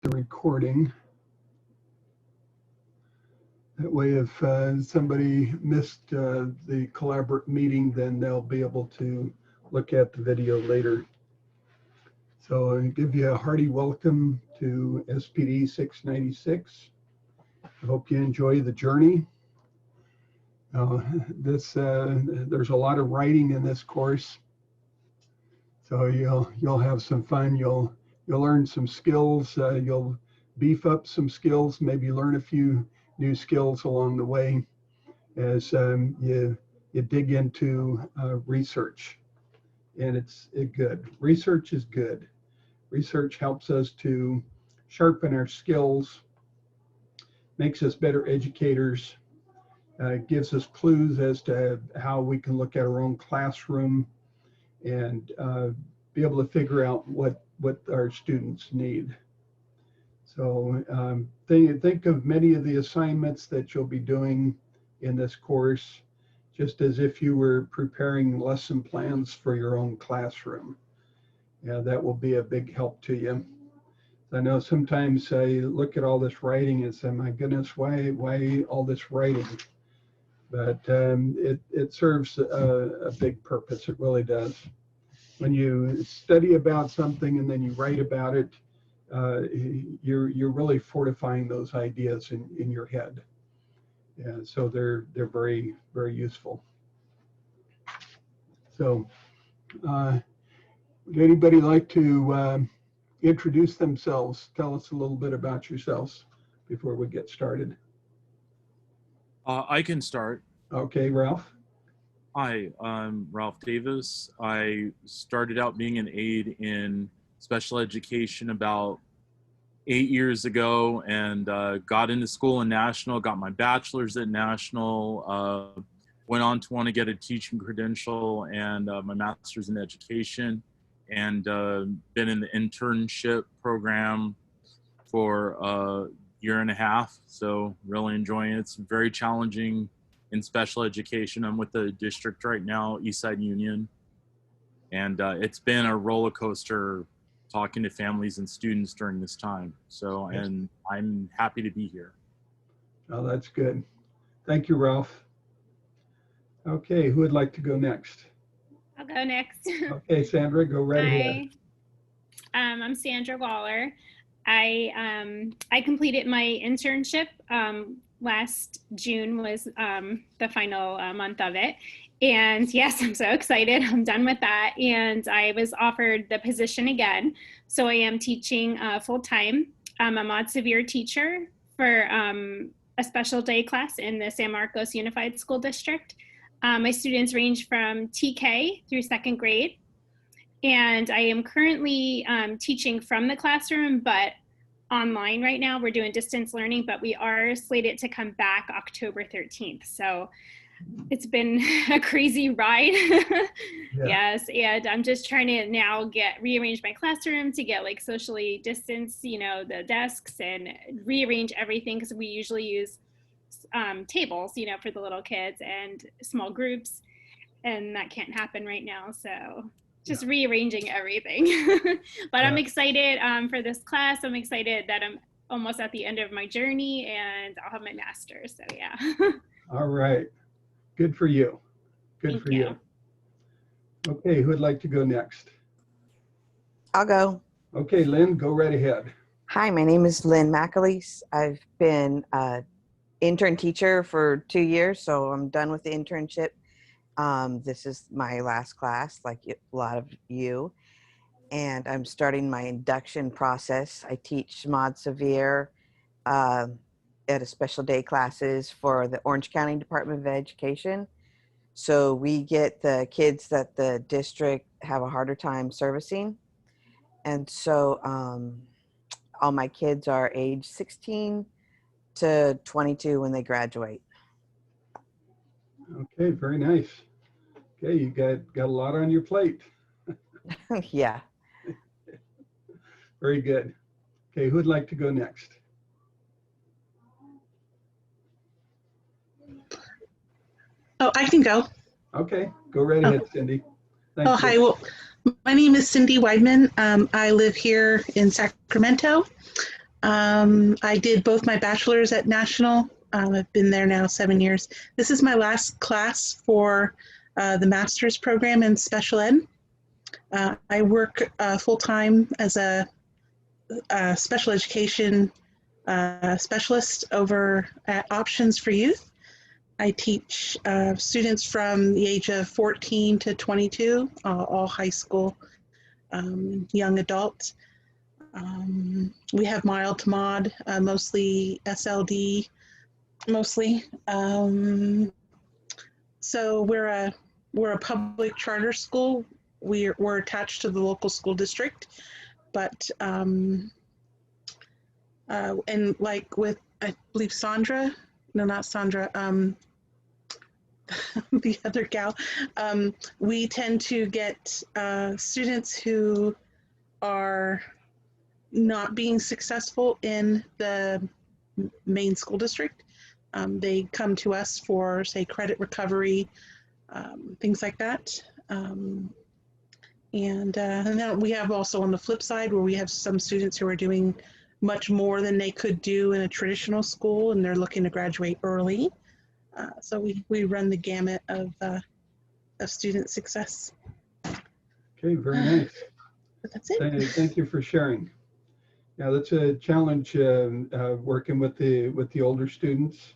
the recording. That way, if somebody missed the collaborative meeting, then they'll be able to look at the video later. So I give you a hearty welcome to SPD 696. I hope you enjoy the journey. There's a lot of writing in this course, so you'll have some fun. You'll learn some skills. You'll beef up some skills. Maybe learn a few new skills along the way as you dig into research. And it's good. Research is good. Research helps us to sharpen our skills, makes us better educators, gives us clues as to how we can look at our own classroom and be able to figure out what our students need. So think of many of the assignments that you'll be doing in this course just as if you were preparing lesson plans for your own classroom. Yeah, that will be a big help to you. I know sometimes I look at all this writing and say, my goodness, why all this writing? But it serves a big purpose. It really does. When you study about something and then you write about it, you're really fortifying those ideas in your head. Yeah, so they're very, very useful. So would anybody like to introduce themselves? Tell us a little bit about yourselves before we get started. I can start. Okay, Ralph. Hi, I'm Ralph Davis. I started out being an aide in special education about 8 years ago and got into school in National, got my bachelor's at National, went on to want to get a teaching credential and my master's in education, and been in the internship program for a year and a half. So really enjoying it. It's very challenging in special education. I'm with the district right now, Eastside Union. And it's been a roller coaster talking to families and students during this time. So, and I'm happy to be here. Oh, that's good. Thank you, Ralph. Okay, who would like to go next? I'll go next. Okay, Sandra, go right ahead. I'm Sandra Waller. I completed my internship. Last June was the final month of it. And yes, I'm so excited. I'm done with that. And I was offered the position again. So I am teaching full-time. I'm a mod severe teacher for a special day class in the San Marcos Unified School District. My students range from TK through 2nd grade. And I am currently teaching from the classroom, but online right now. We're doing distance learning, but we are slated to come back October 13th. So it's been a crazy ride. Yeah. Yes, and I'm just trying to now rearrange my classroom to get like socially distanced, the desks, and rearrange everything, because we usually use tables, for the little kids and small groups, and that can't happen right now. So just rearranging everything. But I'm excited for this class. I'm excited that I'm almost at the end of my journey and I'll have my master's. So yeah. All right. Good for you. Good for you. Okay, who would like to go next? I'll go. Okay, Lynn, go right ahead. Hi, my name is Lynn McAleese. I've been an intern teacher for 2 years, so I'm done with the internship. This is my last class, like a lot of you, and I'm starting my induction process. I teach mod severe at a special day classes for the Orange County Department of Education. So we get the kids that the district have a harder time servicing. And so all my kids are age 16 to 22 when they graduate. Okay, very nice. Okay, you got a lot on your plate. Yeah. Very good. Okay, who'd like to go next? Oh, I can go. Okay, go right ahead, Cindy. Thank you. Hi. Well, my name is Cindy Weidman. I live here in Sacramento. I did both my bachelor's at National. I've been there now 7 years. This is my last class for the master's program in special ed. I work full-time as a special education specialist over at Options for Youth. I teach students from the age of 14 to 22, all high school, young adults. We have mild to mod, mostly SLD, mostly. So we're a public charter school. We're attached to the local school district, but and like with, I believe Sandra, no, not Sandra, the other gal, we tend to get students who are not being successful in the main school district. They come to us for, say, credit recovery, things like that. And then we have also on the flip side where we have some students who are doing much more than they could do in a traditional school and they're looking to graduate early. So we run the gamut of student success. Okay, very nice. But that's it. Thank you for sharing. Yeah, that's a challenge working with the older students,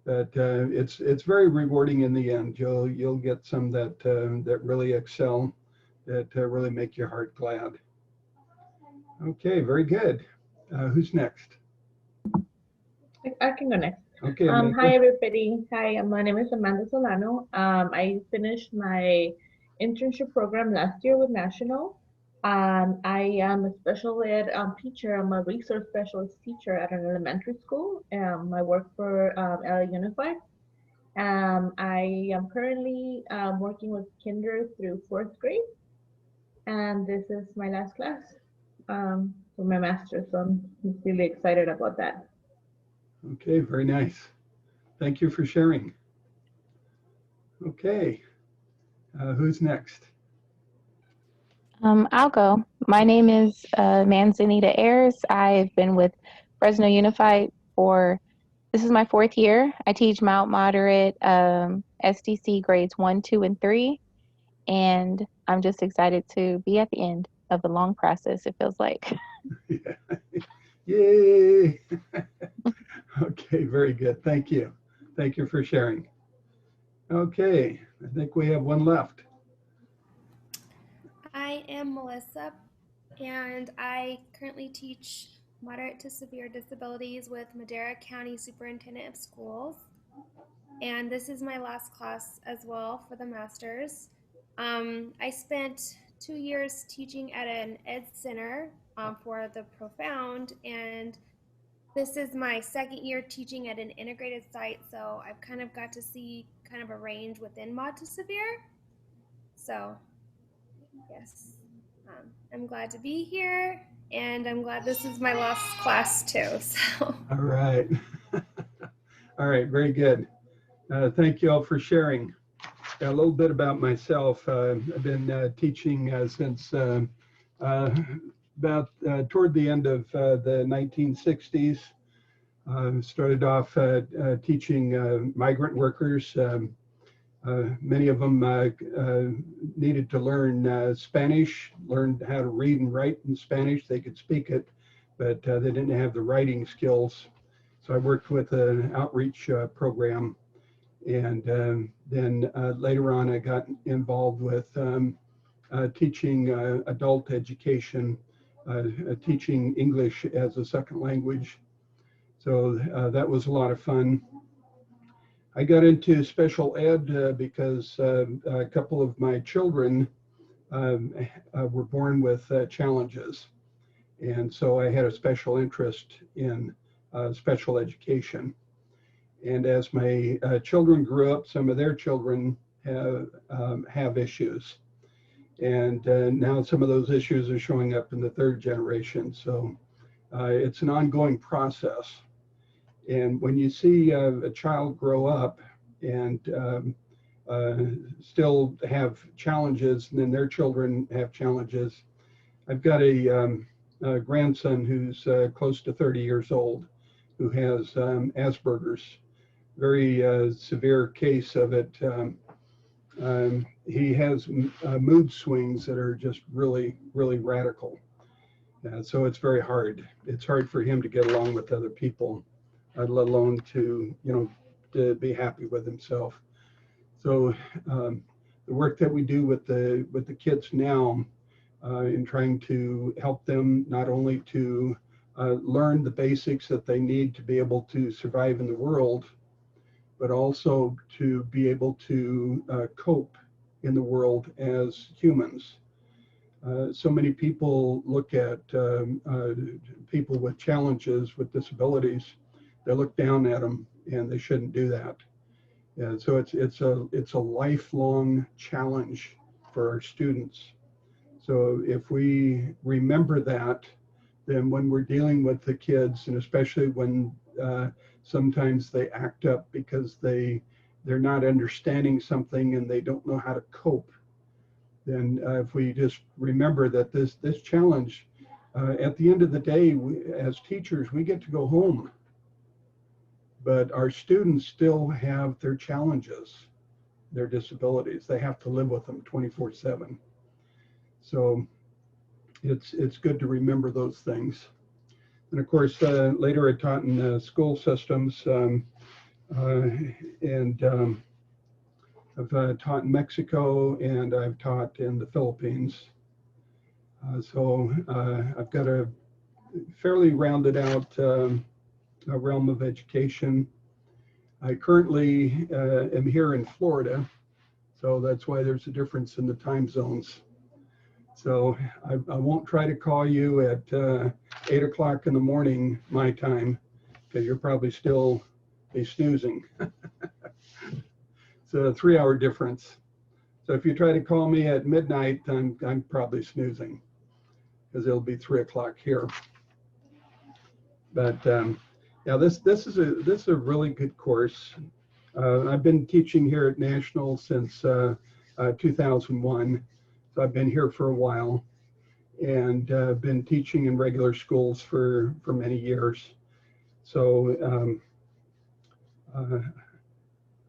but it's very rewarding in the end. You'll get some that really excel, that really make your heart glad. Okay, very good. Who's next? I can go next. Okay. Hi everybody. Hi, my name is Amanda Solano. I finished my internship program last year with National. I am a special ed teacher. I'm a resource specialist teacher at an elementary school. I work for LA Unified. I am currently working with kinder through 4th grade. And this is my last class for my master's, so I'm really excited about that. Okay, very nice. Thank you for sharing. Okay, who's next? I'll go. My name is Manzanita Ayers. I've been with Fresno Unified this is my 4th year. I teach mild moderate SDC grades 1, 2, and 3. And I'm just excited to be at the end of the long process, it feels like. Yeah. Yay. Okay, very good. Thank you. Thank you for sharing. Okay, I think we have one left. I am Melissa, and I currently teach moderate to severe disabilities with Madera County Superintendent of Schools. And this is my last class as well for the master's. I spent 2 years teaching at an ed center for the profound, and this is my 2nd year teaching at an integrated site, so I've kind of got to see kind of a range within mod to severe. So yes, I'm glad to be here, and I'm glad this is my last class too. So. All right. All right, very good. Thank you all for sharing. A little bit about myself. I've been teaching since about toward the end of the 1960s. Started off teaching migrant workers. Many of them needed to learn Spanish, learned how to read and write in Spanish. They could speak it, but they didn't have the writing skills. So I worked with an outreach program. And then later on, I got involved with teaching adult education, teaching English as a second language. So that was a lot of fun. I got into special ed because a couple of my children were born with challenges. And so I had a special interest in special education. And as my children grew up, some of their children have issues. And now some of those issues are showing up in the 3rd generation. So it's an ongoing process. And when you see a child grow up and still have challenges, and then their children have challenges, I've got a grandson who's close to 30 years old, who has Asperger's, very severe case of it. He has mood swings that are just really, really radical. So it's very hard. It's hard for him to get along with other people, let alone to, to be happy with himself. So the work that we do with the kids now in trying to help them not only to learn the basics that they need to be able to survive in the world, but also to be able to cope in the world as humans. So many people look at people with challenges, with disabilities. They look down at them, and they shouldn't do that. And so it's a lifelong challenge for our students. So if we remember that, then when we're dealing with the kids, and especially when sometimes they act up because they're not understanding something and they don't know how to cope, then if we just remember that this challenge, at the end of the day, as teachers, we get to go home, but our students still have their challenges, their disabilities. They have to live with them 24/7. So it's good to remember those things. And of course, later I taught in school systems, and I've taught in Mexico, and I've taught in the Philippines. So I've got a fairly rounded out realm of education. I currently am here in Florida, so that's why there's a difference in the time zones. So I won't try to call you at 8 o'clock in the morning, my time, because you're probably still snoozing. It's a 3-hour difference. So if you try to call me at midnight, I'm probably snoozing, because it'll be 3 o'clock here. But yeah, this is a really good course. I've been teaching here at National since 2001. So I've been here for a while, and been teaching in regular schools for many years. So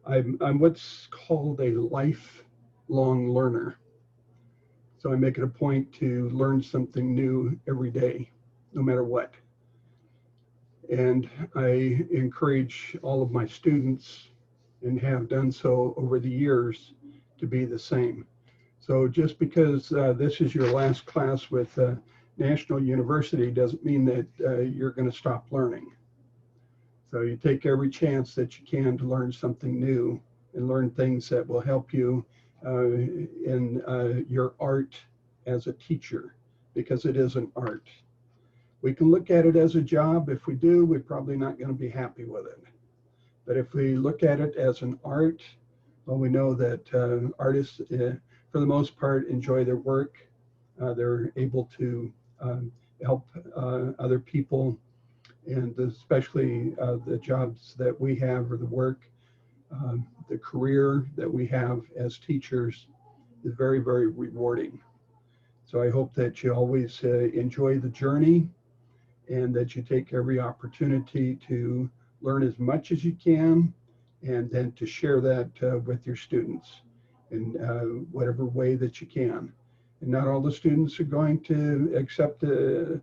I'm what's called a lifelong learner. So I make it a point to learn something new every day, no matter what. And I encourage all of my students, and have done so over the years, to be the same. So just because this is your last class with National University doesn't mean that you're going to stop learning. So you take every chance that you can to learn something new, and learn things that will help you in your art as a teacher, because it is an art. We can look at it as a job. If we do, we're probably not going to be happy with it. But if we look at it as an art, well, we know that artists, for the most part, enjoy their work. They're able to help other people, and especially the jobs that we have, or the work, the career that we have as teachers is very, very rewarding. So I hope that you always enjoy the journey, and that you take every opportunity to learn as much as you can, and then to share that with your students in whatever way that you can. And not all the students are going to accept the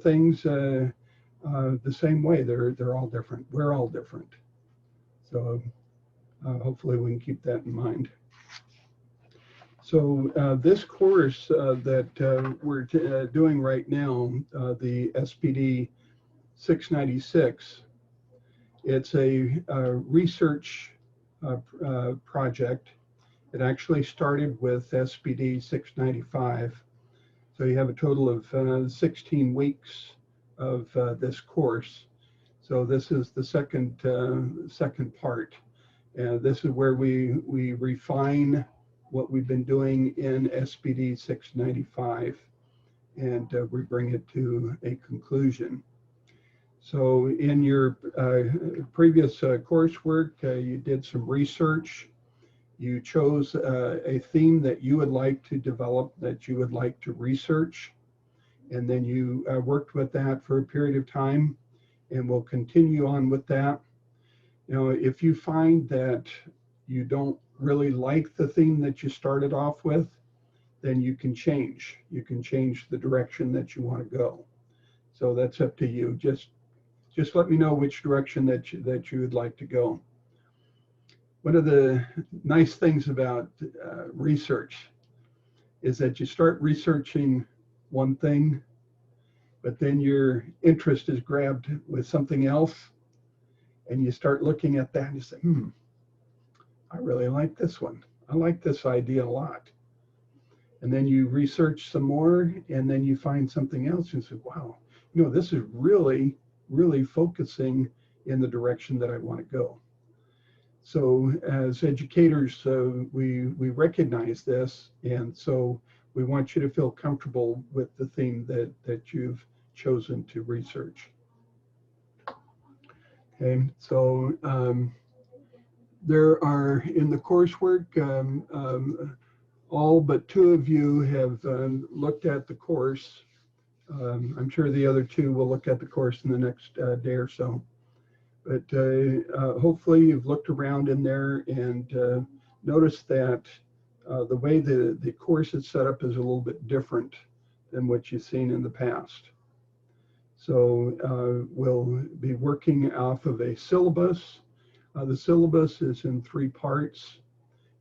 things the same way. They're all different. We're all different. So hopefully we can keep that in mind. So this course that we're doing right now, the SPD696, it's a research project. It actually started with SPD695. So you have a total of 16 weeks of this course. So this is the second part. This is where we refine what we've been doing in SPD 695, and we bring it to a conclusion. So in your previous coursework, you did some research. You chose a theme that you would like to develop, that you would like to research, and then you worked with that for a period of time, and we'll continue on with that. You know, if you find that you don't really like the theme that you started off with, then you can change. You can change the direction that you want to go. So that's up to you. Just let me know which direction that you would like to go. One of the nice things about research is that you start researching one thing, but then your interest is grabbed with something else, and you start looking at that and you say, I really like this one. I like this idea a lot. And then you research some more, and then you find something else and say, wow, you know, this is really, really focusing in the direction that I want to go. So as educators, we recognize this, and so we want you to feel comfortable with the theme that you've chosen to research. Okay, so there are, in the coursework, all but 2 of you have looked at the course. I'm sure the other 2 will look at the course in the next day or so. But hopefully you've looked around in there and noticed that the way the course is set up is a little bit different than what you've seen in the past. So we'll be working off of a syllabus. The syllabus is in 3 parts,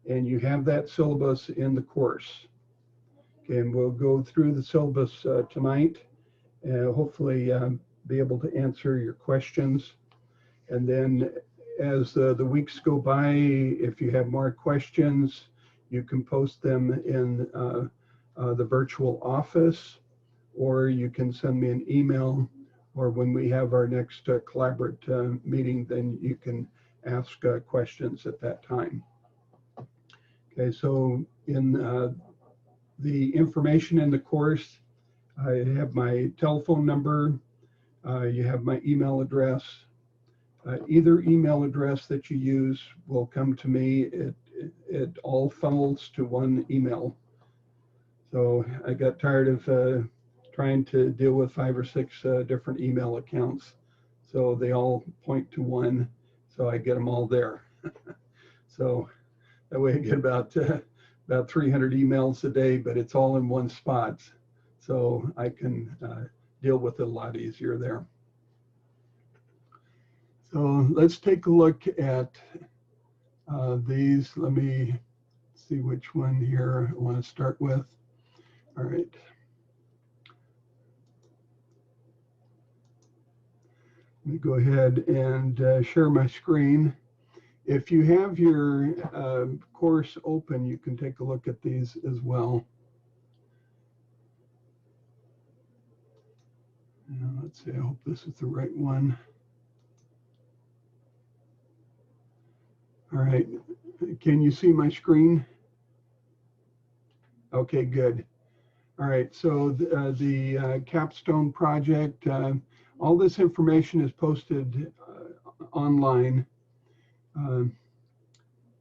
and you have that syllabus in the course. Okay, and we'll go through the syllabus tonight and hopefully be able to answer your questions. And then as the weeks go by, if you have more questions, you can post them in the virtual office, or you can send me an email, or when we have our next collaborative meeting, then you can ask questions at that time. Okay, so in the information in the course, I have my telephone number, you have my email address. Either email address that you use will come to me. It all funnels to one email. So I got tired of trying to deal with 5 or 6 different email accounts. So they all point to one. So I get them all there. So that way I get about 300 emails a day, but it's all in one spot. So I can deal with it a lot easier there. So let's take a look at these. Let me see which one here I want to start with. All right. Let me go ahead and share my screen. If you have your course open, you can take a look at these as well. Let's see, I hope this is the right one. All right, can you see my screen? Okay, good. All right, so the capstone project, all this information is posted online.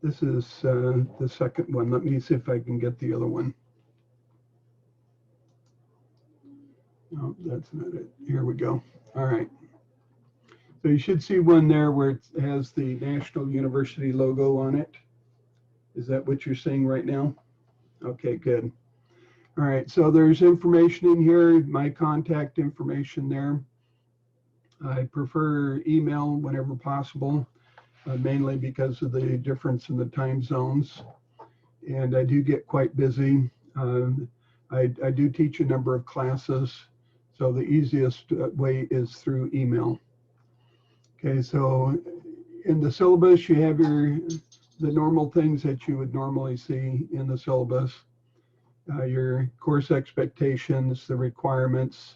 This is the second one. Let me see if I can get the other one. No, that's not it. Here we go. All right. So you should see one there where it has the National University logo on it. Is that what you're seeing right now? Okay, good. All right, so there's information in here, my contact information there. I prefer email whenever possible, mainly because of the difference in the time zones. And I do get quite busy. I do teach a number of classes, so the easiest way is through email. Okay, so in the syllabus, you have the normal things that you would normally see in the syllabus. Your course expectations, the requirements,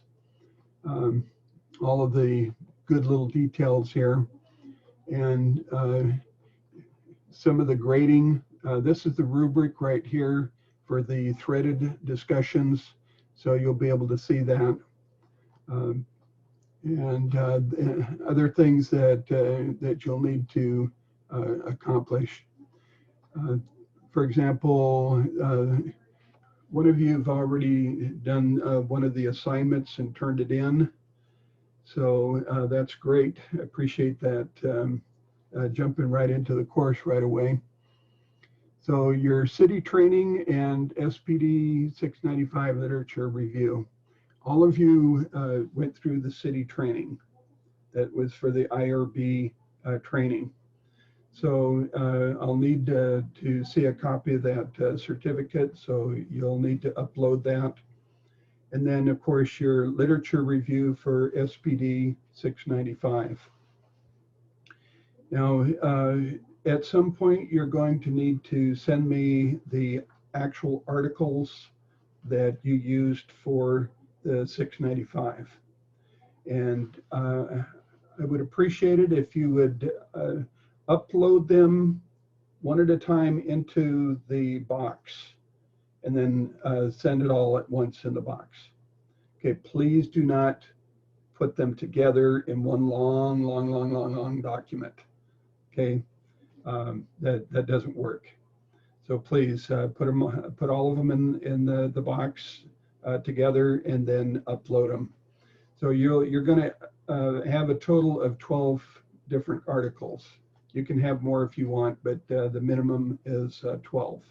all of the good little details here. And some of the grading. This is the rubric right here for the threaded discussions. So you'll be able to see that. And other things that you'll need to accomplish. For example, one of you have already done one of the assignments and turned it in. So that's great. I appreciate that, jumping right into the course right away. So your city training and SPD 695 literature review. All of you went through the city training. That was for the IRB training. So I'll need to see a copy of that certificate. So you'll need to upload that. And then of course your literature review for SPD 695. Now, at some point you're going to need to send me the actual articles that you used for the 695. And I would appreciate it if you would upload them one at a time into the box and then send it all at once in the box. Okay, please do not put them together in one long document. Okay, that doesn't work. So please put all of them in the box together and then upload them. So you're going to have a total of 12 different articles. You can have more if you want, but the minimum is 12.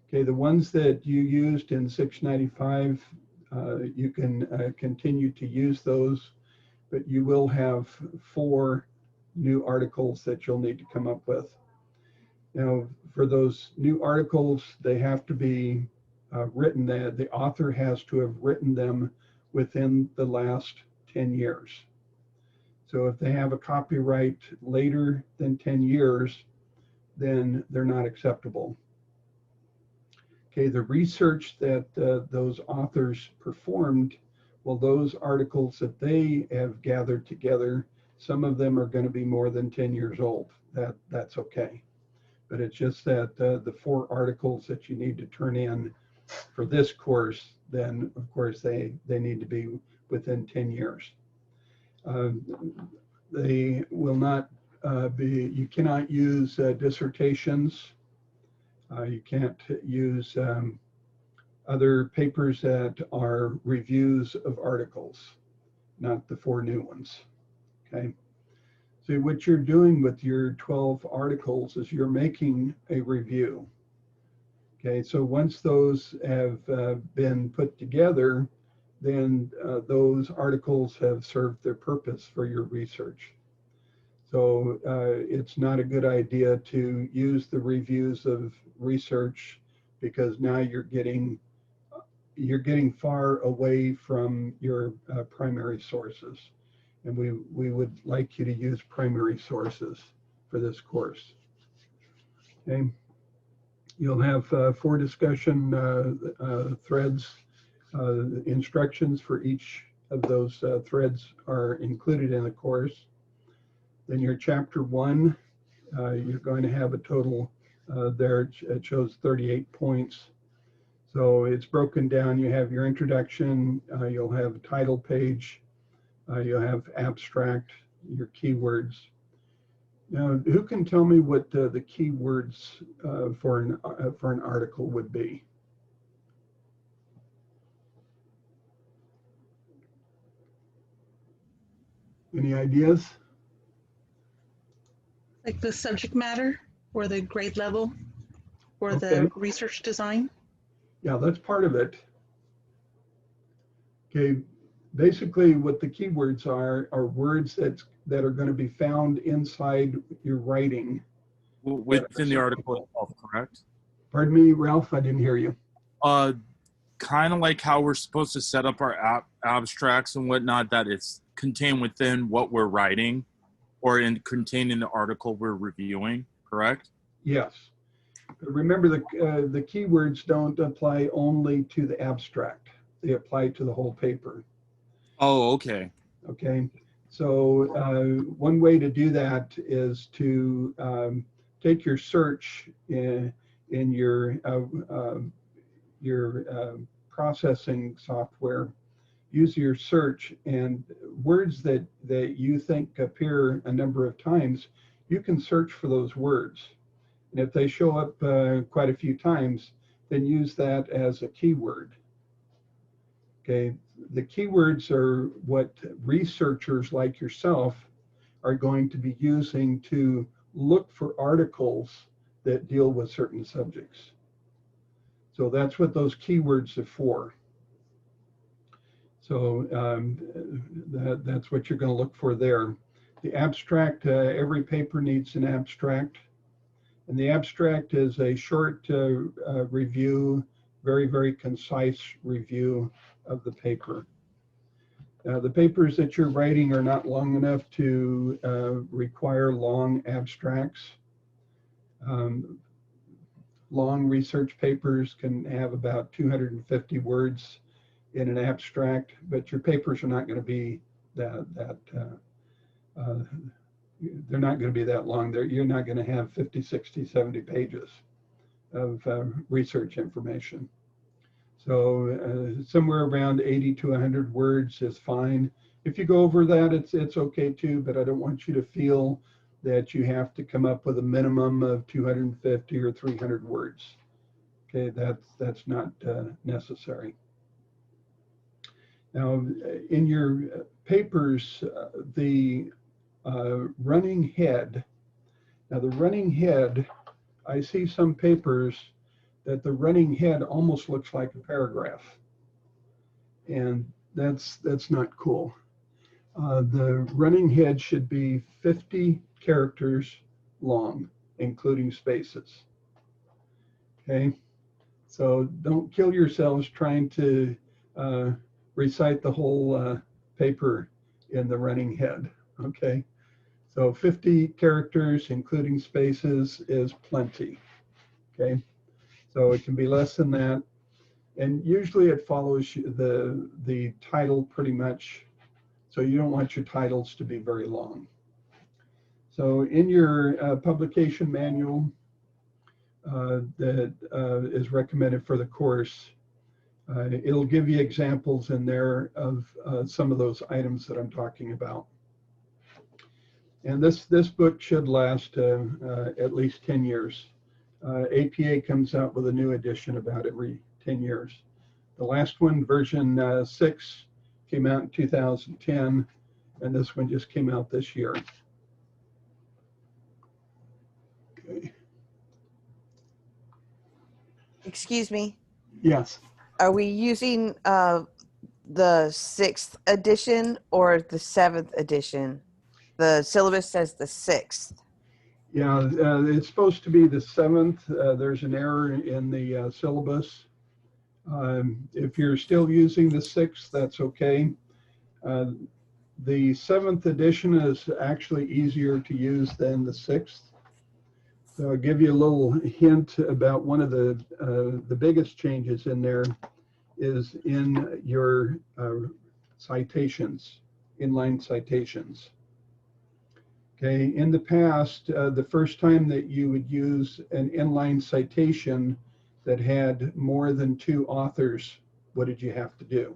Okay, the ones that you used in 695, you can continue to use those, but you will have 4 new articles that you'll need to come up with. Now, for those new articles, they have to be written. The author has to have written them within the last 10 years. So if they have a copyright later than 10 years, then they're not acceptable. Okay, the research that those authors performed, well, those articles that they have gathered together, some of them are going to be more than 10 years old. That's okay. But it's just that the 4 articles that you need to turn in for this course, then of course they need to be within 10 years. They will not you cannot use dissertations. You can't use other papers that are reviews of articles, not the 4 new ones. Okay. So what you're doing with your 12 articles is you're making a review. Okay, so once those have been put together, then those articles have served their purpose for your research. So it's not a good idea to use the reviews of research, because now you're getting far away from your primary sources. And we would like you to use primary sources for this course. Okay. You'll have 4 discussion threads. Instructions for each of those threads are included in the course. Then your chapter 1, you're going to have a total there. It shows 38 points. So it's broken down. You have your introduction. You'll have a title page. You'll have abstract, your keywords. Now, who can tell me what the keywords for an article would be? Any ideas? Like the subject matter or the grade level or Okay. the research design? Yeah, that's part of it. Okay, basically what the keywords are words that are going to be found inside your writing. Within the article itself, correct? Pardon me, Ralph, I didn't hear you. Kind of like how we're supposed to set up our abstracts and whatnot, that it's contained within what we're writing or contained in the article we're reviewing, correct? Yes. Remember, the keywords don't apply only to the abstract. They apply to the whole paper. Oh, okay. Okay. So one way to do that is to take your search in your processing software, use your search, and words that you think appear a number of times, you can search for those words. And if they show up quite a few times, then use that as a keyword. Okay, the keywords are what researchers like yourself are going to be using to look for articles that deal with certain subjects. So that's what those keywords are for. So that's what you're going to look for there. The abstract, every paper needs an abstract. And the abstract is a short review, very, very concise review of the paper. The papers that you're writing are not long enough to require long abstracts. Long research papers can have about 250 words in an abstract, but your papers are not going to be they're not going to be that long. You're not going to have 50, 60, 70 pages of research information. So somewhere around 80 to 100 words is fine. If you go over that, it's okay too, but I don't want you to feel that you have to come up with a minimum of 250 or 300 words. Okay, that's not necessary. Now, in your papers, the running head. Now, the running head, I see some papers that the running head almost looks like a paragraph, and that's not cool. The running head should be 50 characters long, including spaces. Okay, so don't kill yourselves trying to recite the whole paper in the running head. Okay, so 50 characters, including spaces, is plenty. Okay, so it can be less than that, and usually it follows the title pretty much. So you don't want your titles to be very long. So in your publication manual that is recommended for the course, it'll give you examples in there of some of those items that I'm talking about. And this book should last at least 10 years. APA comes out with a new edition about every 10 years. The last one, version 6, came out in 2010, and this one just came out this year. Okay. Excuse me. Yes. Are we using the 6th edition or the 7th edition? The syllabus says the 6th. Yeah, it's supposed to be the 7th. There's an error in the syllabus. If you're still using the 6th, that's okay. The 7th edition is actually easier to use than the 6th. So I'll give you a little hint about one of the biggest changes in there is in your citations, inline citations. Okay, in the past, the first time that you would use an inline citation that had more than 2 authors, what did you have to do?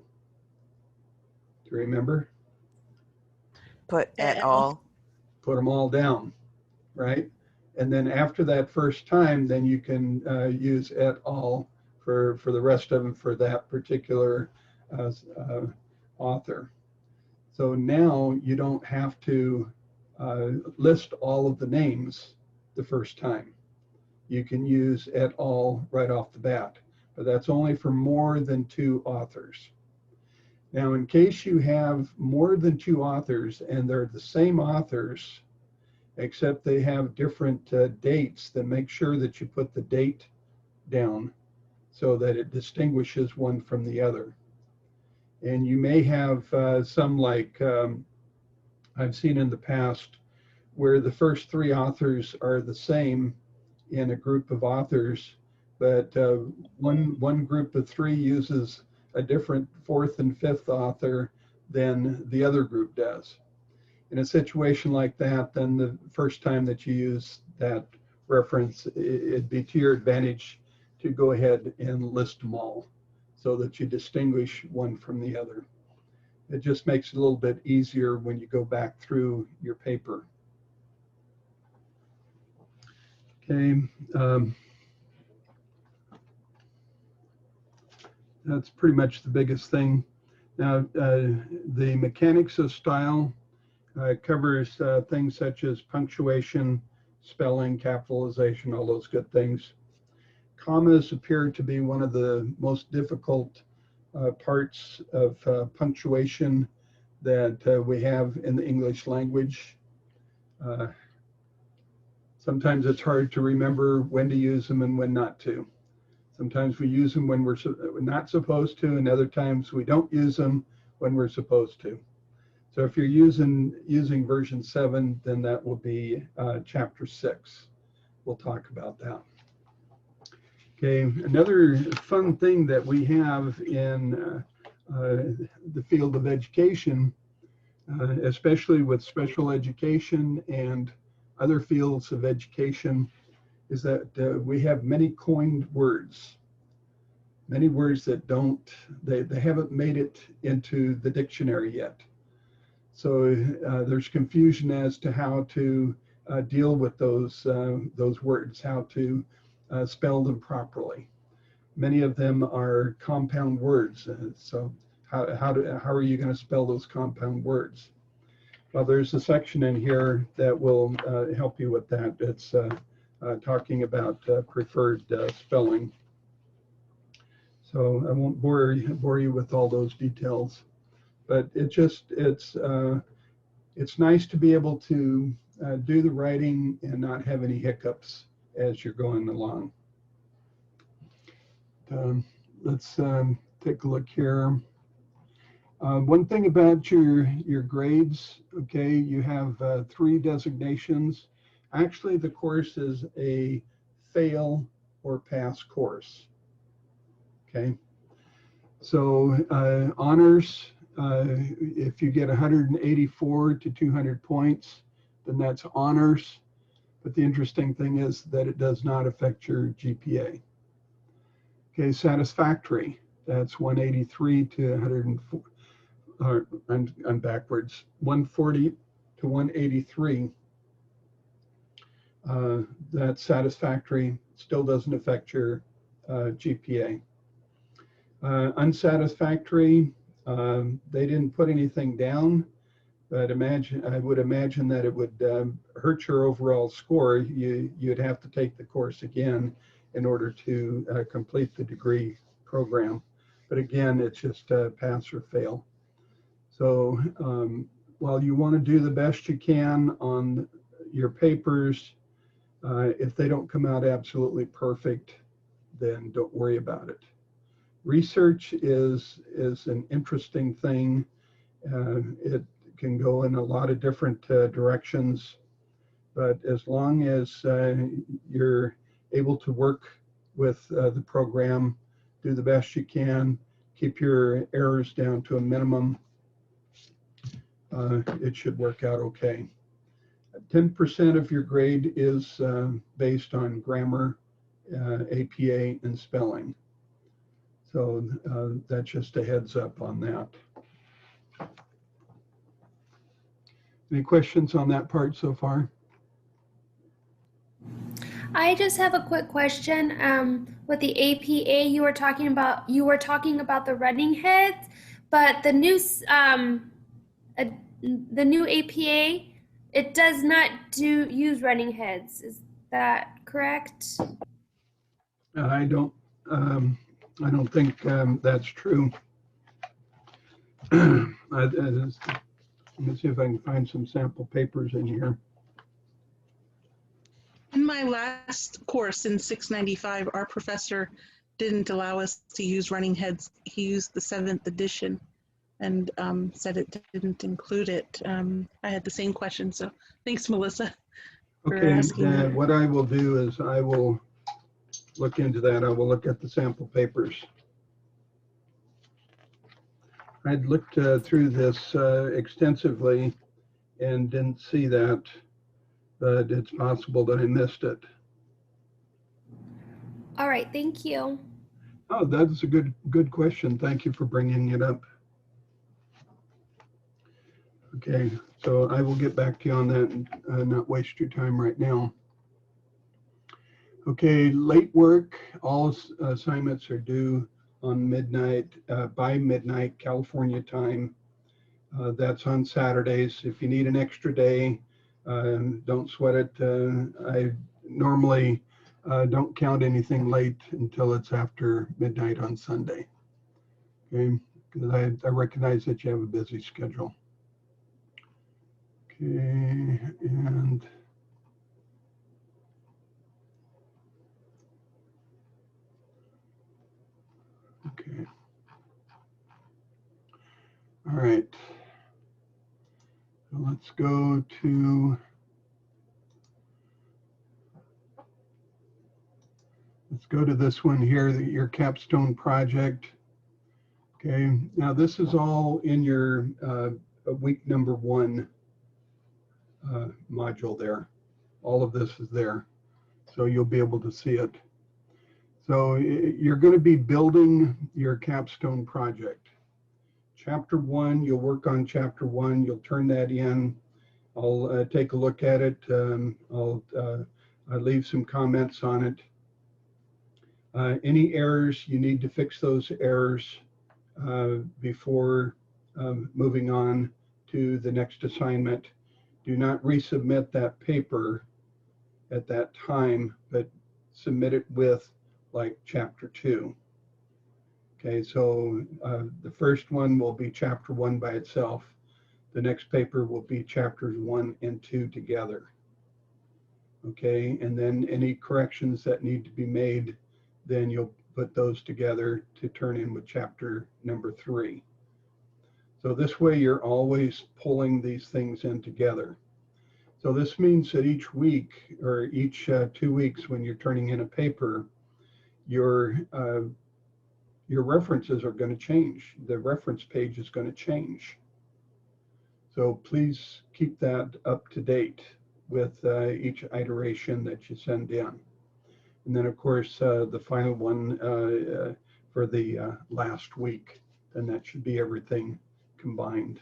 Do you remember? Put et al. Put them all down, right? And then after that first time, then you can use et al. For the rest of them for that particular author. So now you don't have to list all of the names the first time. You can use et al. Right off the bat, but that's only for more than 2 authors. Now, in case you have more than 2 authors and they're the same authors, except they have different dates, then make sure that you put the date down so that it distinguishes one from the other. And you may have some like I've seen in the past where the first 3 authors are the same in a group of authors, but one group of 3 uses a different 4th and 5th author than the other group does. In a situation like that, then the first time that you use that reference, it'd be to your advantage to go ahead and list them all so that you distinguish one from the other. It just makes it a little bit easier when you go back through your paper. Okay. That's pretty much the biggest thing. Now, the mechanics of style covers things such as punctuation, spelling, capitalization, all those good things. Commas appear to be one of the most difficult parts of punctuation that we have in the English language. Sometimes it's hard to remember when to use them and when not to. Sometimes we use them when we're not supposed to, and other times we don't use them when we're supposed to. So if you're using version 7, then that will be chapter 6. We'll talk about that. Okay, another fun thing that we have in the field of education, especially with special education and other fields of education, is that we have many coined words. Many words that they haven't made it into the dictionary yet. So there's confusion as to how to deal with those words, how to spell them properly. Many of them are compound words. So how are you going to spell those compound words? Well, there's a section in here that will help you with that. It's talking about preferred spelling. So I won't bore you with all those details, but it's nice to be able to do the writing and not have any hiccups as you're going along. Let's take a look here. One thing about your grades, okay, you have 3 designations. Actually, the course is a fail or pass course. Okay, so honors, if you get 184 to 200 points, then that's honors. But the interesting thing is that it does not affect your GPA. Okay, satisfactory, that's 183 to 104, I'm backwards, 140 to 183. That's satisfactory, still doesn't affect your GPA. Unsatisfactory, they didn't put anything down, but I would imagine that it would hurt your overall score. You'd have to take the course again in order to complete the degree program. But again, it's just pass or fail. So while you want to do the best you can on your papers, if they don't come out absolutely perfect, then don't worry about it. Research is an interesting thing. It can go in a lot of different directions, but as long as you're able to work with the program, do the best you can, keep your errors down to a minimum, it should work out okay. 10% of your grade is based on grammar, APA, and spelling. So that's just a heads up on that. Any questions on that part so far? I just have a quick question. With the APA, you were talking about the running heads, but the new APA, it does not use running heads. Is that correct? I don't think that's true. Let me see if I can find some sample papers in here. In my last course in 695, our professor didn't allow us to use running heads. He used the 7th edition and said it didn't include it. I had the same question, so thanks, Melissa, for asking. Okay, what I will do is I will look into that. I will look at the sample papers. I'd looked through this extensively and didn't see that, but it's possible that I missed it. All right, thank you. Oh, that's a good question. Thank you for bringing it up. Okay, so I will get back to you on that and not waste your time right now. Okay, late work, all assignments are due on midnight, by midnight, California time. That's on Saturdays. If you need an extra day, don't sweat it. I normally don't count anything late until it's after midnight on Sunday. Okay, because I recognize that you have a busy schedule. Okay, and okay. All right. So let's go to this one here, your capstone project. Okay, now this is all in your week number 1 module there. All of this is there, so you'll be able to see it. So you're going to be building your capstone project. Chapter 1, you'll work on chapter 1, you'll turn that in. I'll take a look at it. I'll leave some comments on it. Any errors, you need to fix those errors before moving on to the next assignment. Do not resubmit that paper at that time, but submit it with like chapter 2. Okay, so the first one will be chapter 1 by itself. The next paper will be chapters 1 and 2 together. Okay, and then any corrections that need to be made, then you'll put those together to turn in with chapter number 3. So this way you're always pulling these things in together. So this means that each week or each 2 weeks when you're turning in a paper, your references are going to change. The reference page is going to change. So please keep that up to date with each iteration that you send in. And then of course, the final one for the last week, and that should be everything combined.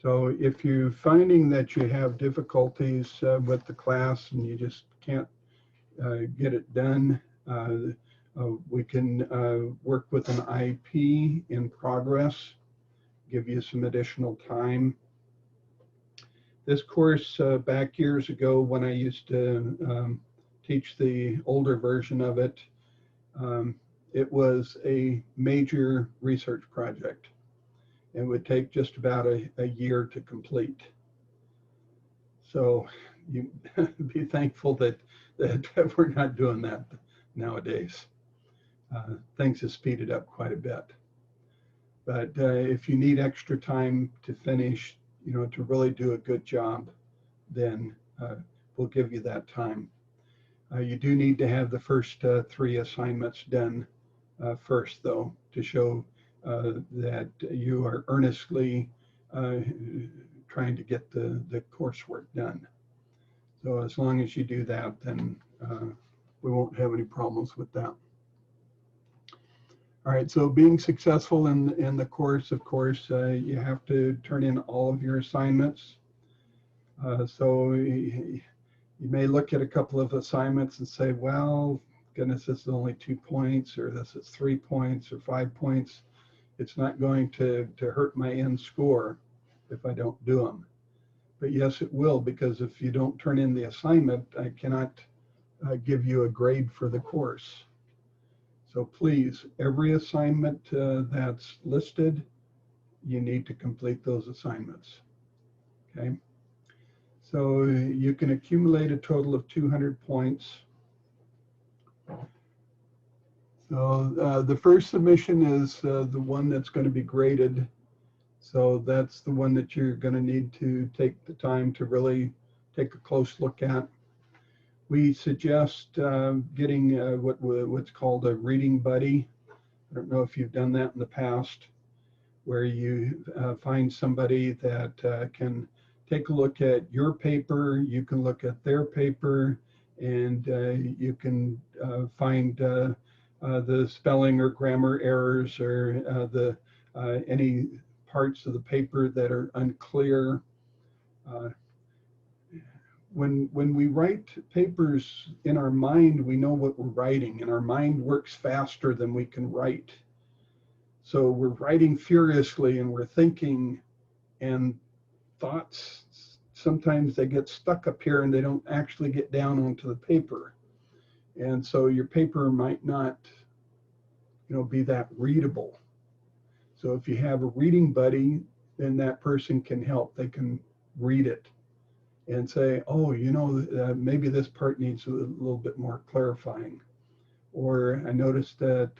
So if you're finding that you have difficulties with the class and you just can't get it done, we can work with an IP in progress, give you some additional time. This course back years ago when I used to teach the older version of it, it was a major research project. It would take just about a year to complete. So you be thankful that we're not doing that nowadays. Things have speeded up quite a bit. But if you need extra time to finish, you know, to really do a good job, then we'll give you that time. You do need to have the first 3 assignments done first, though, to show that you are earnestly trying to get the coursework done. So as long as you do that, then we won't have any problems with that. All right, so being successful in the course, of course, you have to turn in all of your assignments. So you may look at a couple of assignments and say, well, goodness, this is only 2 points, or this is 3 points or 5 points. It's not going to hurt my end score if I don't do them. But yes, it will, because if you don't turn in the assignment, I cannot give you a grade for the course. So please, every assignment that's listed, you need to complete those assignments. Okay. So you can accumulate a total of 200 points. So the first submission is the one that's going to be graded. So that's the one that you're going to need to take the time to really take a close look at. We suggest getting what's called a reading buddy. I don't know if you've done that in the past, where you find somebody that can take a look at your paper, you can look at their paper, and you can find the spelling or grammar errors or any parts of the paper that are unclear. when we write papers in our mind, we know what we're writing, and our mind works faster than we can write. So we're writing furiously and we're thinking, and thoughts, sometimes they get stuck up here and they don't actually get down onto the paper. And so your paper might not, be that readable. So if you have a reading buddy, then that person can help. They can read it and say, oh, maybe this part needs a little bit more clarifying. Or I noticed that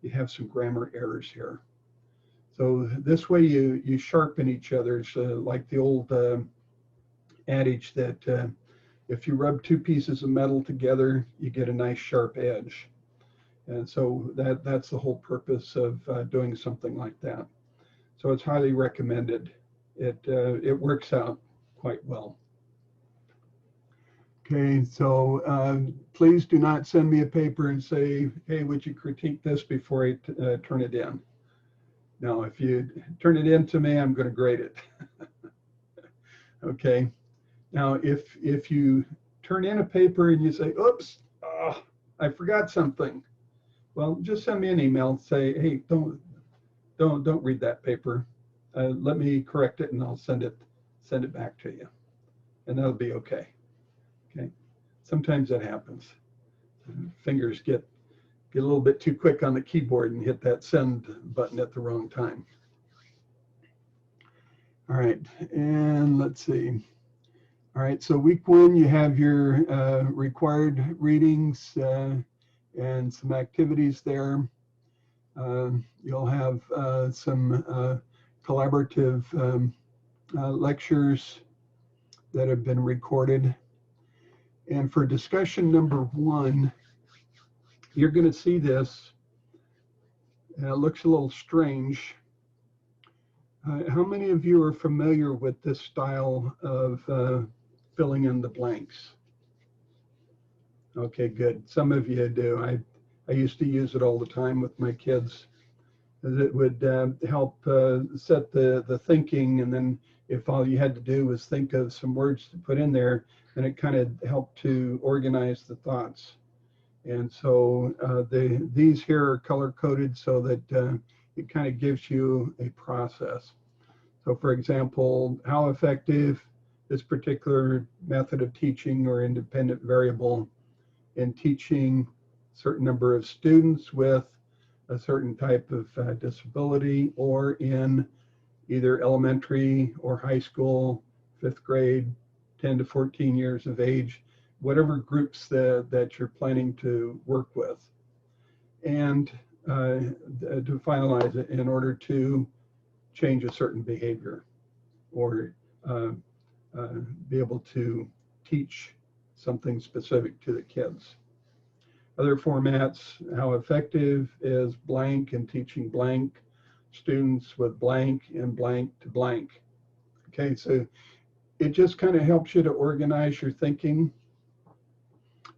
you have some grammar errors here. So this way you sharpen each other. It's like the old adage that if you rub two pieces of metal together, you get a nice sharp edge. And so that's the whole purpose of doing something like that. So it's highly recommended. It works out quite well. Okay, so please do not send me a paper and say, hey, would you critique this before I turn it in? No, if you turn it in to me, I'm going to grade it. Okay. Now, if you turn in a paper and you say, oops, I forgot something. Well, just send me an email and say, hey, don't read that paper. Let me correct it and I'll send it back to you. And that'll be okay. Okay. Sometimes that happens. Fingers get a little bit too quick on the keyboard and hit that send button at the wrong time. All right, and let's see. All right, so week 1, you have your required readings and some activities there. You'll have some collaborative lectures that have been recorded. And for discussion number 1, you're going to see this. It looks a little strange. How many of you are familiar with this style of filling in the blanks? Okay, good. Some of you do. I used to use it all the time with my kids. It would help set the thinking, and then if all you had to do was think of some words to put in there, then it kind of helped to organize the thoughts. And so these here are color-coded so that it kind of gives you a process. So for example, how effective this particular method of teaching or independent variable in teaching a certain number of students with a certain type of disability, or in either elementary or high school, 5th grade, 10 to 14 years of age, whatever groups that you're planning to work with, and to finalize it in order to change a certain behavior or be able to teach something specific to the kids. Other formats, how effective is blank and teaching blank, students with blank and blank to blank. Okay, so it just kind of helps you to organize your thinking.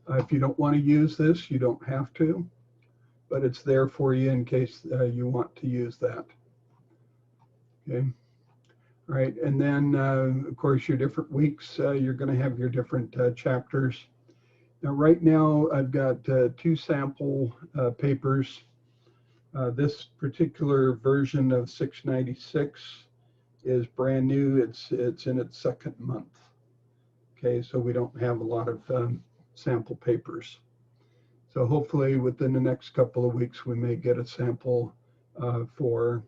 If you don't want to use this, you don't have to, but it's there for you in case you want to use that. Okay. All right, and then of course your different weeks, you're going to have your different chapters. Now right now I've got 2 sample papers. This particular version of 696 is brand new. It's in its 2nd month. Okay, so we don't have a lot of sample papers. So hopefully within the next couple of weeks we may get a sample for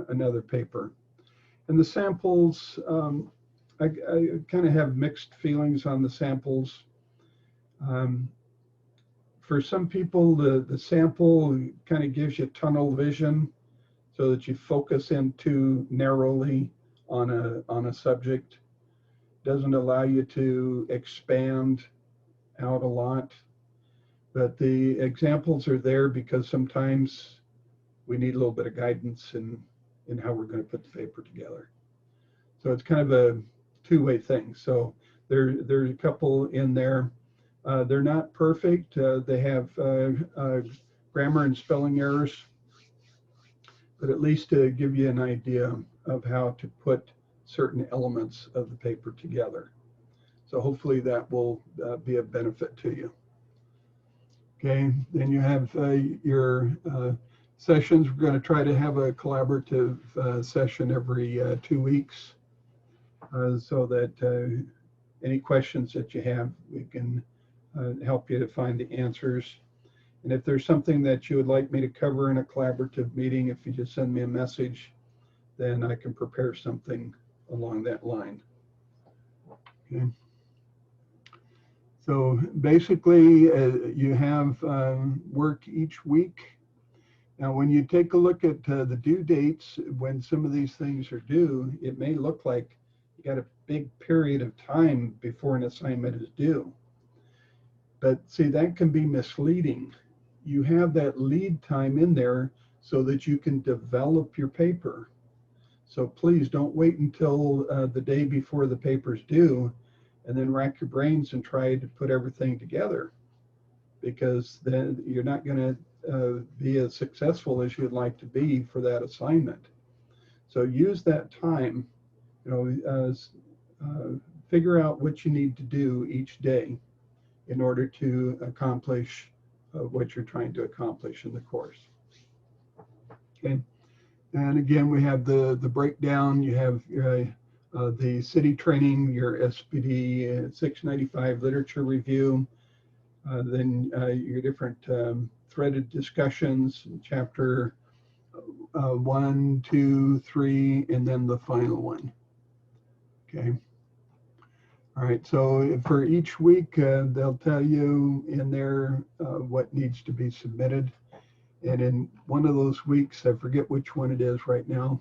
another paper. And the samples, I kind of have mixed feelings on the samples. For some people, the sample kind of gives you tunnel vision so that you focus in too narrowly on a subject. Doesn't allow you to expand out a lot. But the examples are there because sometimes we need a little bit of guidance in how we're going to put the paper together. So it's kind of a two-way thing. So there's a couple in there. They're not perfect. They have grammar and spelling errors, but at least to give you an idea of how to put certain elements of the paper together. So hopefully that will be of benefit to you. Okay, then you have your sessions. We're going to try to have a collaborative session every 2 weeks so that any questions that you have, we can help you to find the answers. And if there's something that you would like me to cover in a collaborative meeting, if you just send me a message, then I can prepare something along that line. Okay. So basically, you have work each week. Now, when you take a look at the due dates, when some of these things are due, it may look like you got a big period of time before an assignment is due. But see, that can be misleading. You have that lead time in there so that you can develop your paper. So please don't wait until the day before the paper's due and then rack your brains and try to put everything together, because then you're not going to be as successful as you'd like to be for that assignment. So use that time, figure out what you need to do each day in order to accomplish what you're trying to accomplish in the course. Okay, and again, we have the breakdown. You have the city training, your SPD 695 literature review, then your different threaded discussions, chapter 1, 2, 3, and then the final one. Okay. All right, so for each week, they'll tell you in there what needs to be submitted. And in one of those weeks, I forget which one it is right now,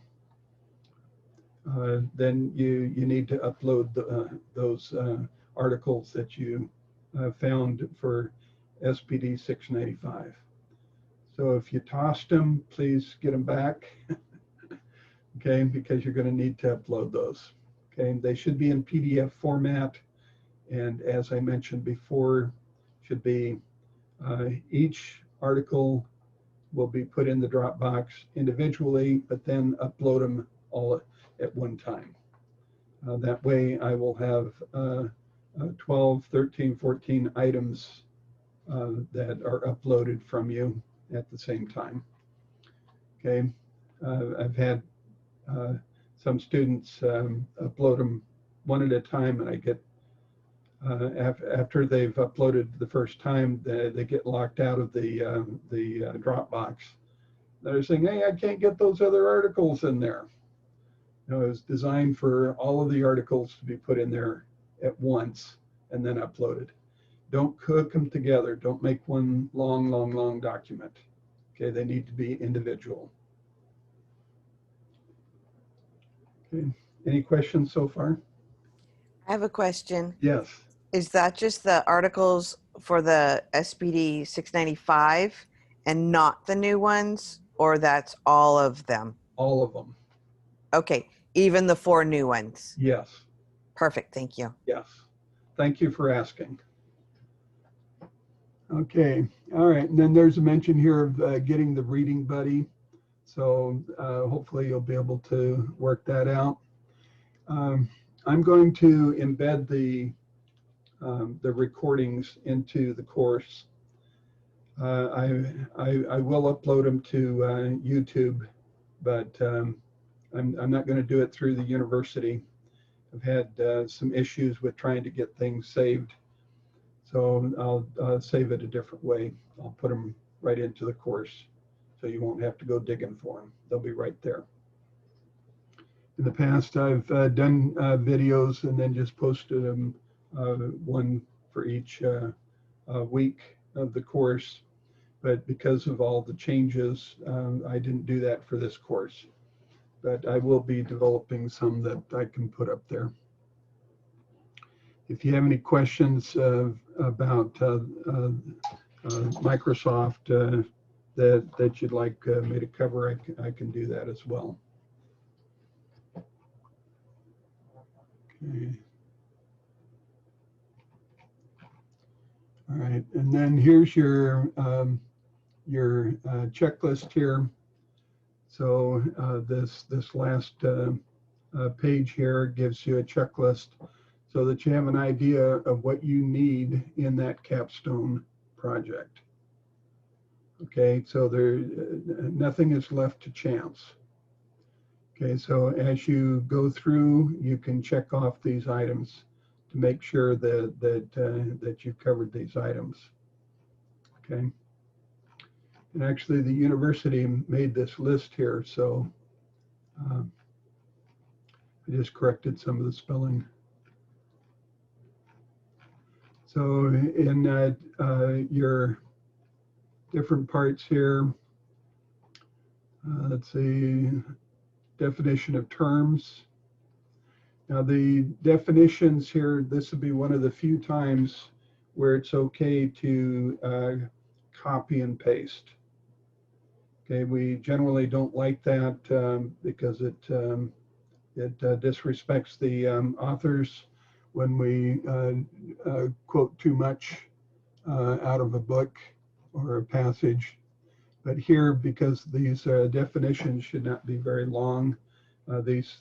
then you need to upload those articles that you found for SPD 695. So if you tossed them, please get them back, okay, because you're going to need to upload those. Okay, they should be in PDF format, and as I mentioned before, should be each article will be put in the Dropbox individually, but then upload them all at one time. That way I will have 12, 13, 14 items that are uploaded from you at the same time. Okay, I've had some students upload them one at a time, and I get, after they've uploaded the first time, they get locked out of the Dropbox. They're saying, hey, I can't get those other articles in there. It was designed for all of the articles to be put in there at once and then uploaded. Don't cook them together. Don't make one long document. Okay, they need to be individual. Okay, any questions so far? I have a question. Yes. Is that just the articles for the SPD 695 and not the new ones, or that's all of them? All of them. Okay, even the 4 new ones. Yes. Perfect, thank you. Yes. Thank you for asking. Okay, all right, and then there's a mention here of getting the reading buddy. So hopefully you'll be able to work that out. I'm going to embed the recordings into the course. I will upload them to YouTube, but I'm not going to do it through the university. I've had some issues with trying to get things saved, so I'll save it a different way. I'll put them right into the course, so you won't have to go digging for them. They'll be right there. In the past, I've done videos and then just posted them, one for each week of the course. But because of all the changes, I didn't do that for this course. But I will be developing some that I can put up there. If you have any questions about Microsoft that you'd like me to cover, I can do that as well. Okay. All right, and then here's your checklist here. So this last page here gives you a checklist. so that you have an idea of what you need in that capstone project. Okay, so there, nothing is left to chance. Okay, so as you go through, you can check off these items to make sure that you've covered these items. Okay, and actually the university made this list here, so I just corrected some of the spelling. So in your different parts here, let's see, definition of terms. Now the definitions here, this would be one of the few times where it's okay to copy and paste. Okay, we generally don't like that because it disrespects the authors when we quote too much out of a book or a passage. But here, because these definitions should not be very long, these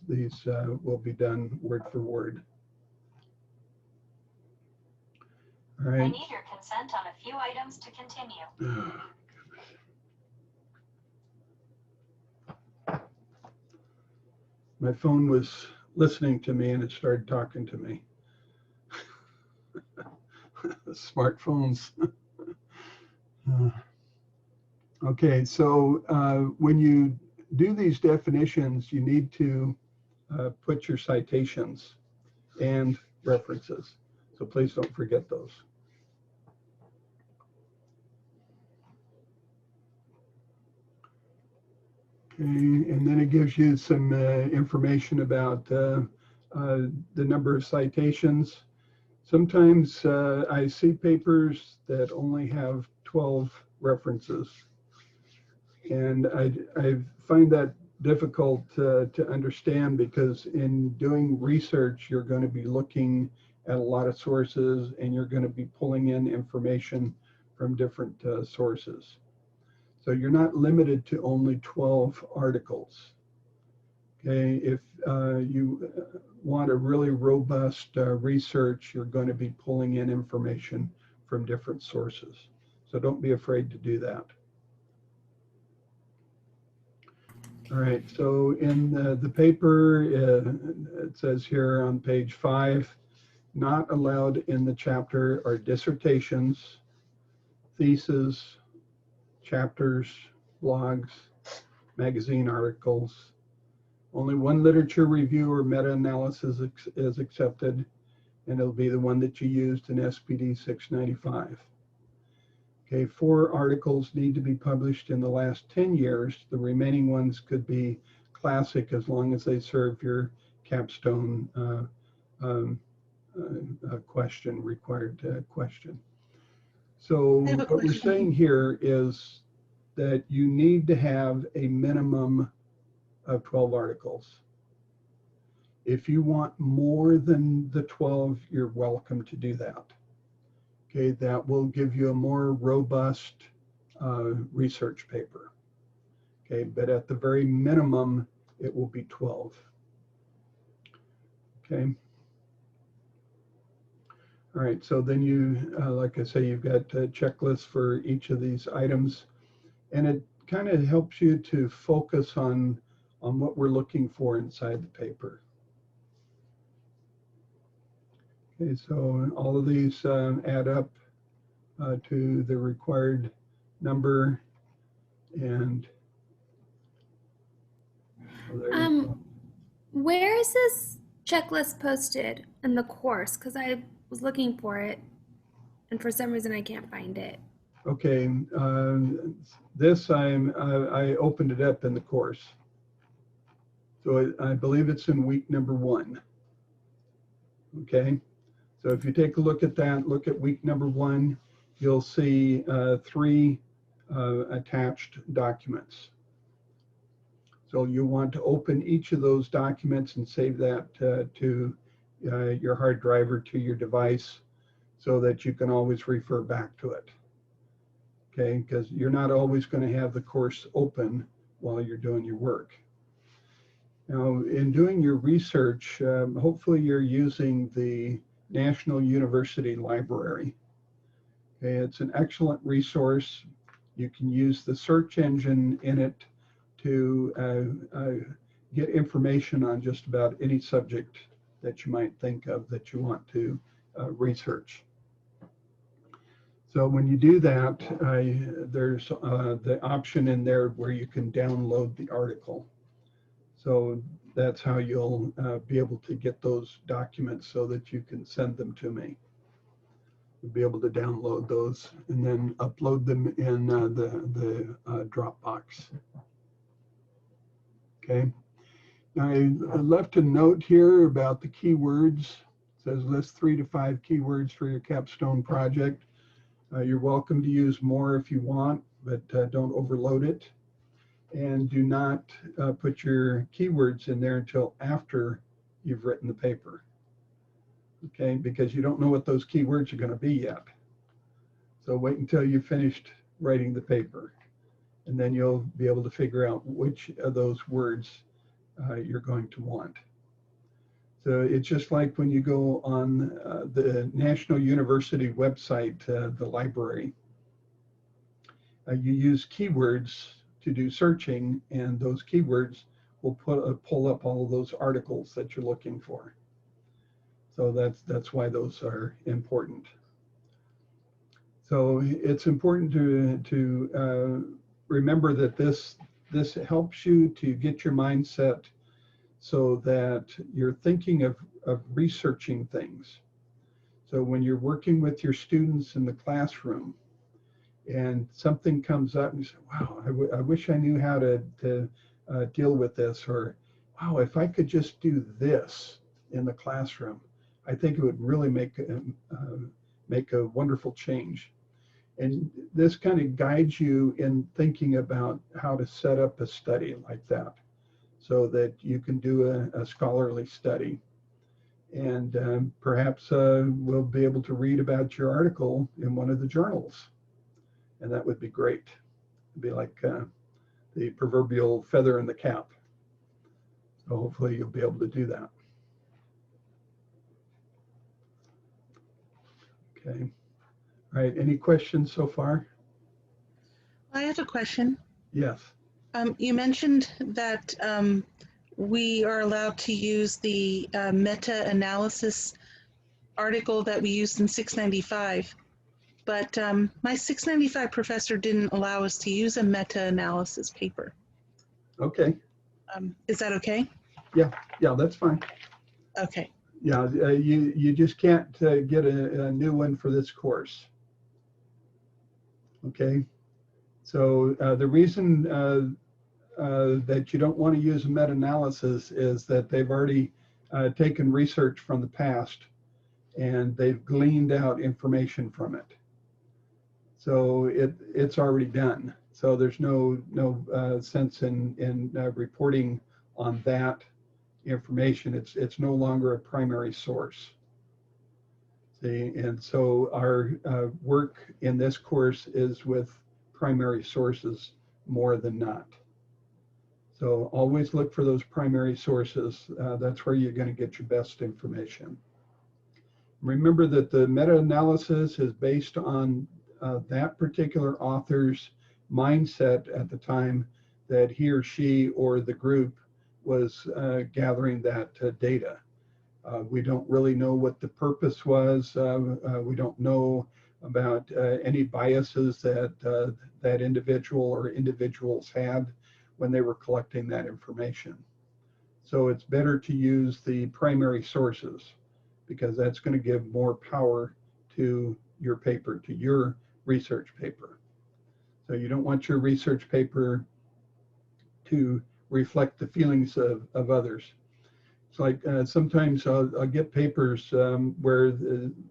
will be done word for word. All right. I need your consent on a few items to continue. My phone was listening to me and it started talking to me. Smartphones. Okay, so when you do these definitions, you need to put your citations and references. So please don't forget those. Okay, and then it gives you some information about the number of citations. Sometimes I see papers that only have 12 references. And I find that difficult to understand because in doing research, you're going to be looking at a lot of sources and you're going to be pulling in information from different sources. So you're not limited to only 12 articles. Okay, if you want a really robust research, you're going to be pulling in information from different sources. So don't be afraid to do that. All right, so in the paper, it says here on page 5, not allowed in the chapter are dissertations, theses, chapters, blogs, magazine articles. Only one literature review or meta-analysis is accepted, and it'll be the one that you used in SPD 695. Okay, 4 articles need to be published in the last 10 years. The remaining ones could be classic as long as they serve your capstone question, required question. So what we're saying here is that you need to have a minimum of 12 articles. If you want more than the 12, you're welcome to do that. Okay, that will give you a more robust research paper. Okay, but at the very minimum, it will be 12. Okay. All right, so then you, like I say, you've got checklists for each of these items, and it kind of helps you to focus on what we're looking for inside the paper. Okay, so all of these add up to the required number, and where is this checklist posted in the course? Because I was looking for it, and for some reason I can't find it. Okay, this I opened it up in the course, so I believe it's in week number 1. Okay. So if you take a look at that, look at week number 1, you'll see 3 attached documents. So you want to open each of those documents and save that to your hard drive or to your device so that you can always refer back to it. Okay, because you're not always going to have the course open while you're doing your work. Now, in doing your research, hopefully you're using the National University Library. Okay, it's an excellent resource. You can use the search engine in it to get information on just about any subject that you might think of that you want to research. So when you do that, there's the option in there where you can download the article. So that's how you'll be able to get those documents so that you can send them to me. You'll be able to download those and then upload them in the Dropbox. Okay. Now I left a note here about the keywords. It says list 3 to 5 keywords for your capstone project. You're welcome to use more if you want, but don't overload it. And do not put your keywords in there until after you've written the paper. Okay, because you don't know what those keywords are going to be yet. So wait until you've finished writing the paper, and then you'll be able to figure out which of those words you're going to want. So it's just like when you go on the National University website, the library, you use keywords to do searching, and those keywords will pull up all of those articles that you're looking for. So that's why those are important. So it's important to remember that this helps you to get your mindset so that you're thinking of researching things. So when you're working with your students in the classroom and something comes up and you say, wow, I wish I knew how to deal with this, or wow, if I could just do this in the classroom, I think it would really make a wonderful change. And this kind of guides you in thinking about how to set up a study like that so that you can do a scholarly study. And perhaps we'll be able to read about your article in one of the journals. And that would be great. It'd be like the proverbial feather in the cap. So hopefully you'll be able to do that. Okay. All right, any questions so far? I have a question. Yes. You mentioned that we are allowed to use the meta-analysis article that we used in 695, but my 695 professor didn't allow us to use a meta-analysis paper. Okay. Is that okay? Yeah, that's fine. Okay. Yeah, you just can't get a new one for this course. Okay, so the reason that you don't want to use a meta-analysis is that they've already taken research from the past and they've gleaned out information from it. So it's already done. So there's no sense in reporting on that information. It's no longer a primary source. See, and so our work in this course is with primary sources more than not. So always look for those primary sources. That's where you're going to get your best information. Remember that the meta-analysis is based on that particular author's mindset at the time that he or she or the group was gathering that data. We don't really know what the purpose was. We don't know about any biases that that individual or individuals had when they were collecting that information. So it's better to use the primary sources because that's going to give more power to your paper, to your research paper. So you don't want your research paper to reflect the feelings of others. It's like sometimes I'll get papers where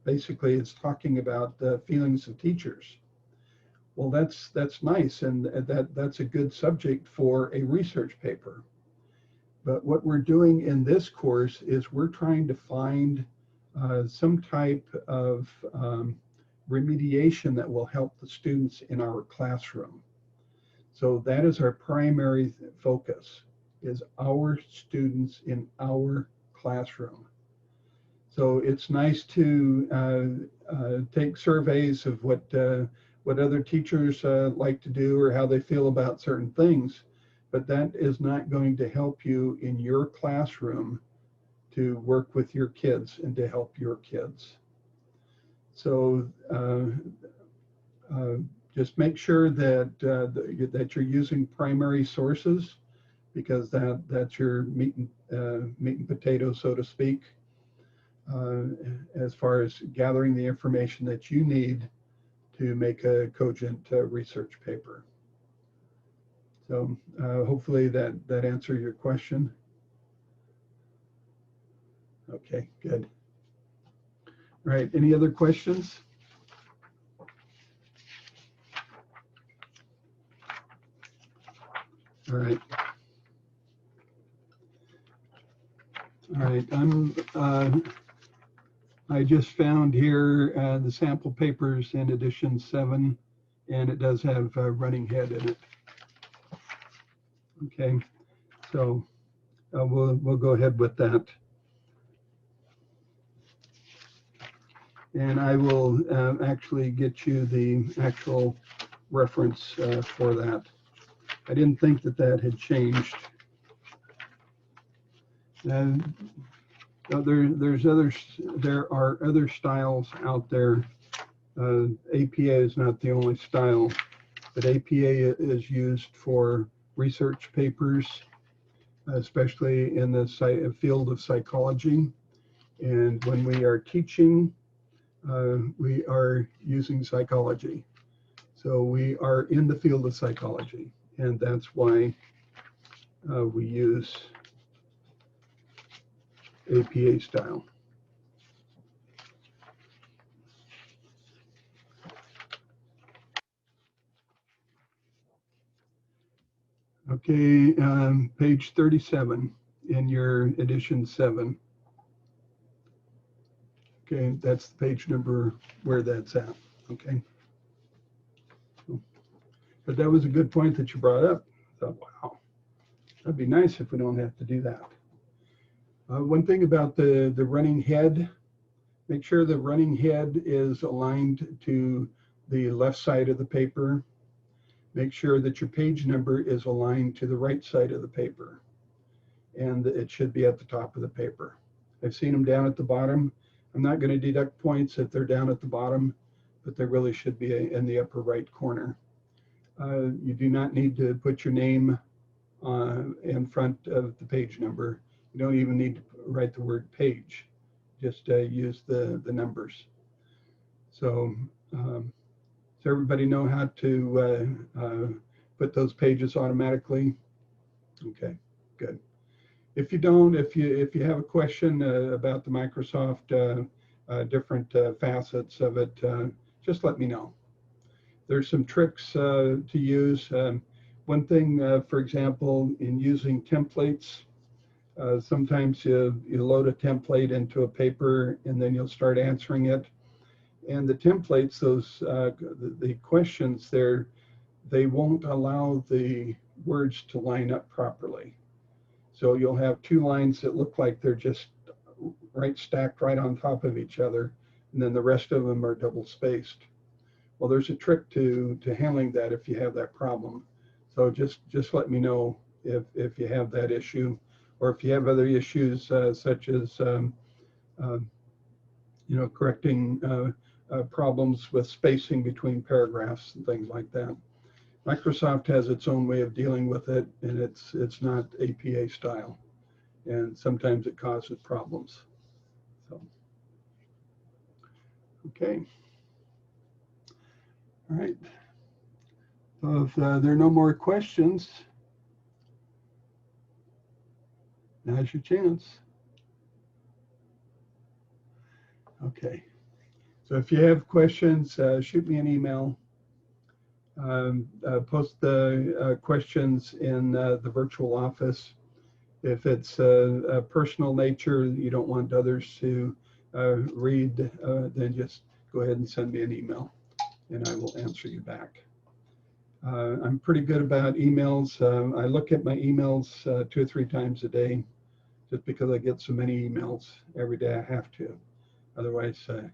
basically it's talking about the feelings of teachers. Well, that's nice, and that's a good subject for a research paper. But what we're doing in this course is we're trying to find some type of remediation that will help the students in our classroom. So that is our primary focus, is our students in our classroom. So it's nice to take surveys of what other teachers like to do or how they feel about certain things, but that is not going to help you in your classroom to work with your kids and to help your kids. So just make sure that that you're using primary sources, because that's your meat and potatoes, so to speak, as far as gathering the information that you need to make a cogent research paper. So hopefully that answered your question. Okay, good. All right, any other questions? All right. All right, I just found here the sample papers in edition 7, and it does have running head in it. Okay, so we'll go ahead with that. And I will actually get you the actual reference for that. I didn't think that had changed. There are other styles out there. APA is not the only style, but APA is used for research papers, especially in the field of psychology. And when we are teaching, we are using psychology. So we are in the field of psychology, and that's why we use APA style. Okay, page 37 in your edition 7. Okay, that's the page number where that's at. Okay. But that was a good point that you brought up. I thought, wow, that'd be nice if we don't have to do that. One thing about the running head, make sure the running head is aligned to the left side of the paper. Make sure that your page number is aligned to the right side of the paper, and it should be at the top of the paper. I've seen them down at the bottom. I'm not going to deduct points if they're down at the bottom, but they really should be in the upper right corner. You do not need to put your name in front of the page number. You don't even need to write the word page. Just use the numbers. So does everybody know how to put those pages automatically? Okay, good. If you don't, if you have a question about the Microsoft different facets of it, just let me know. There's some tricks to use. One thing, for example, in using templates, sometimes you load a template into a paper and then you'll start answering it. And the templates, those the questions there, they won't allow the words to line up properly. So you'll have two lines that look like they're just stacked right on top of each other, and then the rest of them are double spaced. Well, there's a trick to handling that if you have that problem. So just let me know if you have that issue, or if you have other issues such as correcting problems with spacing between paragraphs and things like that. Microsoft has its own way of dealing with it, and it's not APA style, and sometimes it causes problems. So, okay. All right. So if there are no more questions, now's your chance. Okay. So if you have questions, shoot me an email. Post the questions in the virtual office. If it's a personal nature, you don't want others to read, then just go ahead and send me an email and I will answer you back. I'm pretty good about emails. I look at my emails 2 or 3 times a day, just because I get so many emails every day. I have to. Otherwise, I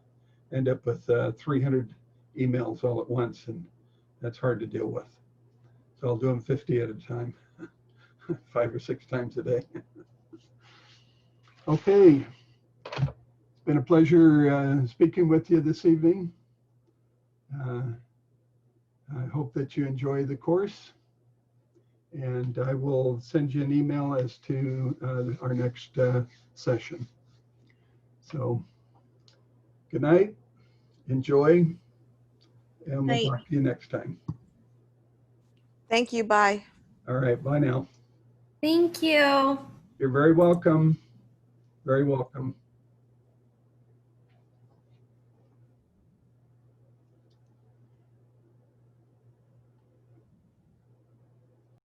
end up with 300 emails all at once, and that's hard to deal with. So I'll do them 50 at a time, 5 or 6 times a day. Okay. It's been a pleasure speaking with you this evening. I hope that you enjoy the course, and I will send you an email as to our next session. So good night, enjoy, and we'll talk to you next time. Thank you. Bye. All right, bye now. Thank you. You're very welcome. Very welcome.